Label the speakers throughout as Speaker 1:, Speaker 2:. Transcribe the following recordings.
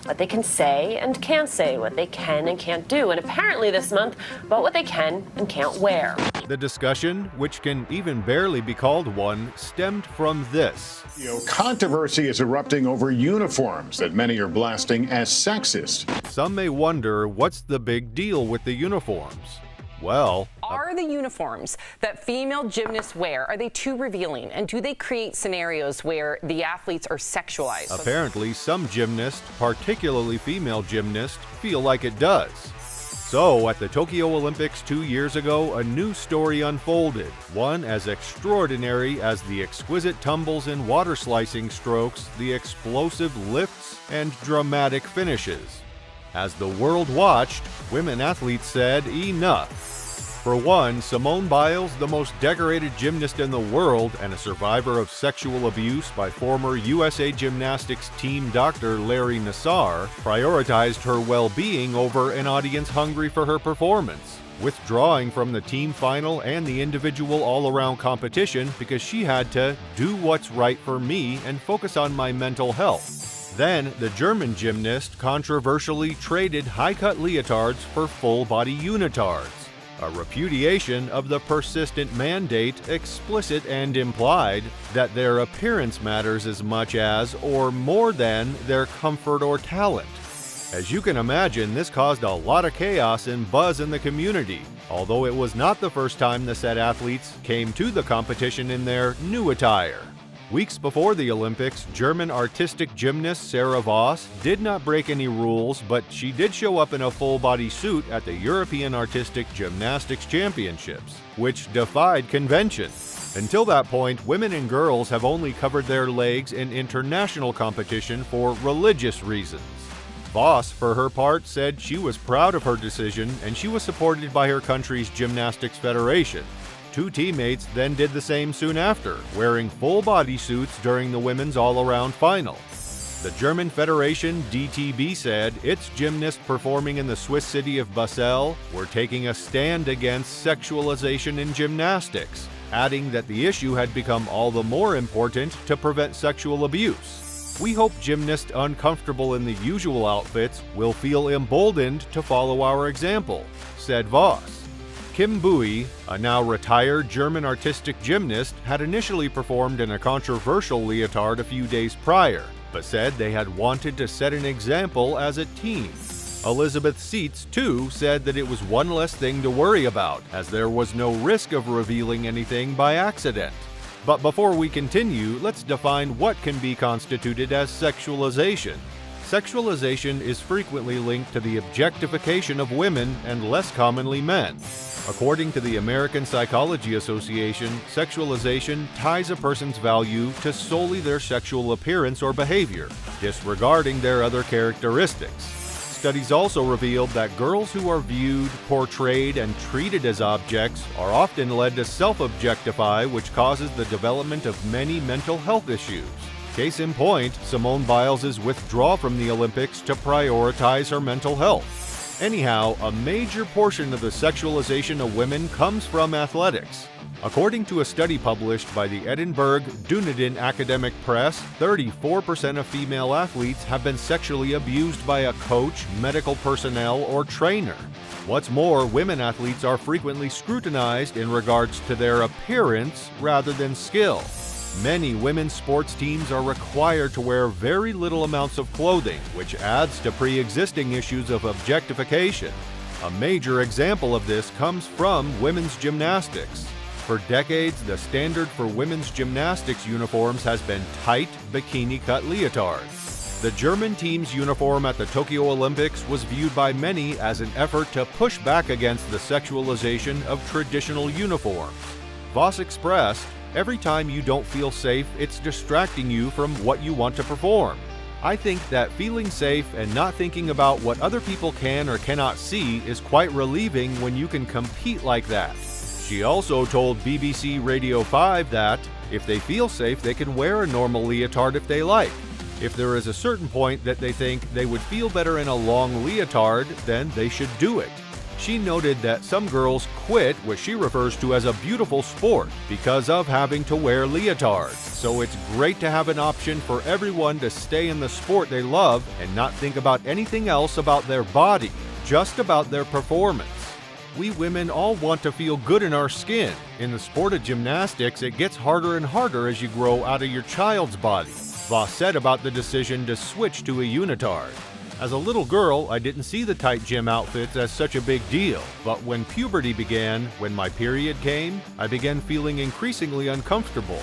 Speaker 1: what they can say and can't say, what they can and can't do, and apparently this month about what they can and can't wear.
Speaker 2: The discussion, which can even barely be called one, stemmed from this.
Speaker 3: Controversy is erupting over uniforms that many are blasting as sexist.
Speaker 2: Some may wonder, what's the big deal with the uniforms? Well,
Speaker 4: are the uniforms that female gymnasts wear, are they too revealing? And do they create scenarios where the athletes are sexualized?
Speaker 2: Apparently, some gymnasts, particularly female gymnasts, feel like it does. So, at the Tokyo Olympics 2 years ago, a new story unfolded, one as extraordinary as the exquisite tumbles and water slicing strokes, the explosive lifts, and dramatic finishes. As the world watched, women athletes said enough. For one, Simone Biles, the most decorated gymnast in the world and a survivor of sexual abuse by former USA Gymnastics team doctor Larry Nassar, prioritized her well-being over an audience hungry for her performance, withdrawing from the team final and the individual all-around competition because she had to do what's right for me and focus on my mental health. Then, the German gymnast controversially traded high-cut leotards for full-body unitards, a repudiation of the persistent mandate, explicit and implied, that their appearance matters as much as, or more than, their comfort or talent. As you can imagine, this caused a lot of chaos and buzz in the community, although it was not the first time the said athletes came to the competition in their new attire. Weeks before the Olympics, German artistic gymnast Sarah Voss did not break any rules, but she did show up in a full-body suit at the European Artistic Gymnastics Championships, which defied convention. Until that point, women and girls have only covered their legs in international competition for religious reasons. Voss, for her part, said she was proud of her decision and she was supported by her country's gymnastics federation. Two teammates then did the same soon after, wearing full body suits during the women's all-around final. The German Federation DTB said its gymnasts performing in the Swiss city of Basel were taking a stand against sexualization in gymnastics, adding that the issue had become all the more important to prevent sexual abuse. We hope gymnasts uncomfortable in the usual outfits will feel emboldened to follow our example, said Voss. Kim Bui, a now retired German artistic gymnast, had initially performed in a controversial leotard a few days prior, but said they had wanted to set an example as a team. Elizabeth Seitz, too, said that it was one less thing to worry about, as there was no risk of revealing anything by accident. But before we continue, let's define what can be constituted as sexualization. Sexualization is frequently linked to the objectification of women and less commonly men. According to the American Psychology Association, sexualization ties a person's value to solely their sexual appearance or behavior, disregarding their other characteristics. Studies also revealed that girls who are viewed, portrayed, and treated as objects are often led to self-objectify, which causes the development of many mental health issues. Case in point, Simone Biles' withdrawal from the Olympics to prioritize her mental health. Anyhow, a major portion of the sexualization of women comes from athletics. According to a study published by the Edinburgh Dunedin Academic Press, 34% of female athletes have been sexually abused by a coach, medical personnel, or trainer. What's more, women athletes are frequently scrutinized in regards to their appearance rather than skill. Many women's sports teams are required to wear very little amounts of clothing, which adds to pre-existing issues of objectification. A major example of this comes from women's gymnastics. For decades, the standard for women's gymnastics uniforms has been tight, bikini-cut leotards. The German team's uniform at the Tokyo Olympics was viewed by many as an effort to push back against the sexualization of traditional uniforms. Voss expressed, "Every time you don't feel safe, it's distracting you from what you want to perform. I think that feeling safe and not thinking about what other people can or cannot see is quite relieving when you can compete like that." She also told BBC Radio 5 that, if they feel safe, they can wear a normal leotard if they like. If there is a certain point that they think they would feel better in a long leotard, then they should do it. She noted that some girls quit what she refers to as a beautiful sport because of having to wear leotards. So it's great to have an option for everyone to stay in the sport they love and not think about anything else about their body, just about their performance. We women all want to feel good in our skin. In the sport of gymnastics, it gets harder and harder as you grow out of your child's body. Voss said about the decision to switch to a unitard. As a little girl, I didn't see the tight gym outfits as such a big deal, but when puberty began, when my period came, I began feeling increasingly uncomfortable.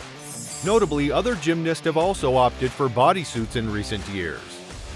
Speaker 2: Notably, other gymnasts have also opted for bodysuits in recent years.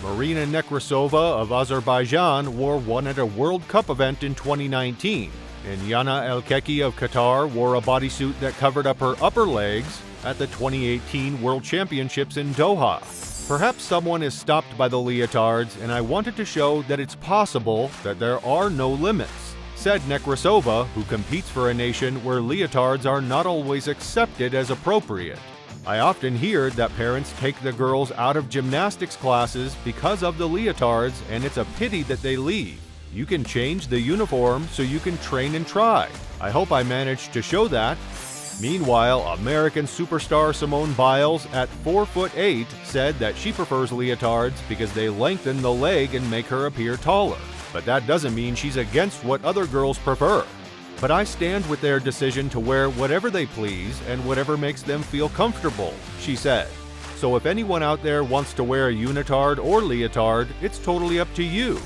Speaker 2: Marina Nekrasova of Azerbaijan wore one at a World Cup event in 2019, and Yana Elkeki of Qatar wore a bodysuit that covered up her upper legs at the 2018 World Championships in Doha. Perhaps someone is stopped by the leotards, and I wanted to show that it's possible that there are no limits, said Nekrasova, who competes for a nation where leotards are not always accepted as appropriate. I often hear that parents take the girls out of gymnastics classes because of the leotards, and it's a pity that they leave. You can change the uniform so you can train and try. I hope I managed to show that. Meanwhile, American superstar Simone Biles, at 4'8", said that she prefers leotards because they lengthen the leg and make her appear taller. But that doesn't mean she's against what other girls prefer. But I stand with their decision to wear whatever they please and whatever makes them feel comfortable, she said. So if anyone out there wants to wear a unitard or leotard, it's totally up to you.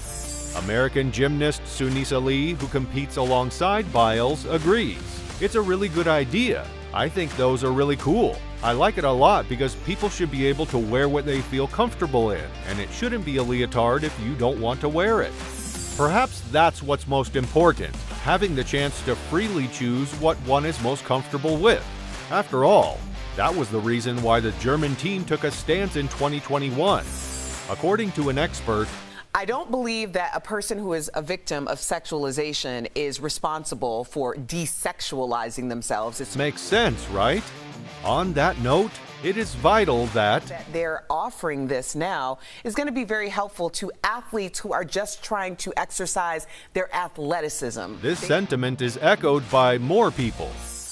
Speaker 2: American gymnast Sunisa Lee, who competes alongside Biles, agrees. It's a really good idea. I think those are really cool. I like it a lot because people should be able to wear what they feel comfortable in, and it shouldn't be a leotard if you don't want to wear it. Perhaps that's what's most important, having the chance to freely choose what one is most comfortable with. After all, that was the reason why the German team took a stance in 2021. According to an expert,
Speaker 5: I don't believe that a person who is a victim of sexualization is responsible for desexualizing themselves. It
Speaker 2: makes sense, right? On that note, it is vital that
Speaker 5: they're offering this now is going to be very helpful to athletes who are just trying to exercise their athleticism.
Speaker 2: This sentiment is echoed by more people.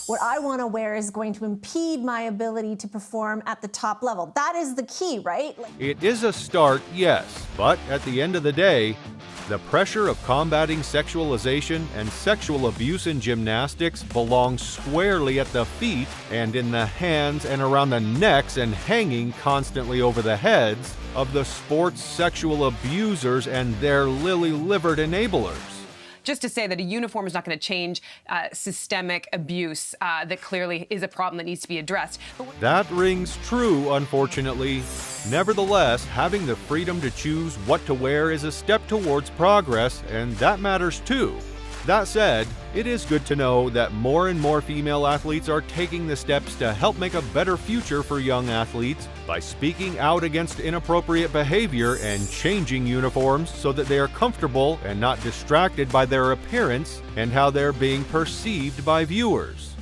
Speaker 6: What I want to wear is going to impede my ability to perform at the top level. That is the key, right?
Speaker 2: It is a start, yes, but at the end of the day, the pressure of combating sexualization and sexual abuse in gymnastics belongs squarely at the feet and in the hands and around the necks and hanging constantly over the heads of the sport's sexual abusers and their lily-livered enablers.
Speaker 4: Just to say that a uniform is not going to change systemic abuse that clearly is a problem that needs to be addressed.
Speaker 2: That rings true, unfortunately. Nevertheless, having the freedom to choose what to wear is a step towards progress, and that matters too. That said, it is good to know that more and more female athletes are taking the steps to help make a better future for young athletes by speaking out against inappropriate behavior and changing uniforms so that they are comfortable and not distracted by their appearance and how they're being perceived by viewers.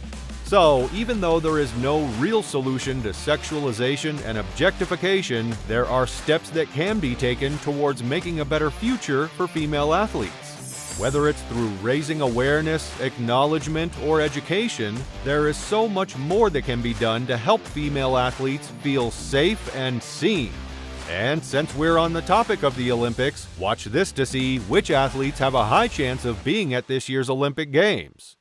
Speaker 2: So, even though there is no real solution to sexualization and objectification, there are steps that can be taken towards making a better future for female athletes. Whether it's through raising awareness, acknowledgement, or education, there is so much more that can be done to help female athletes feel safe and seen. And since we're on the topic of the Olympics, watch this to see which athletes have a high chance of being at this year's Olympic Games.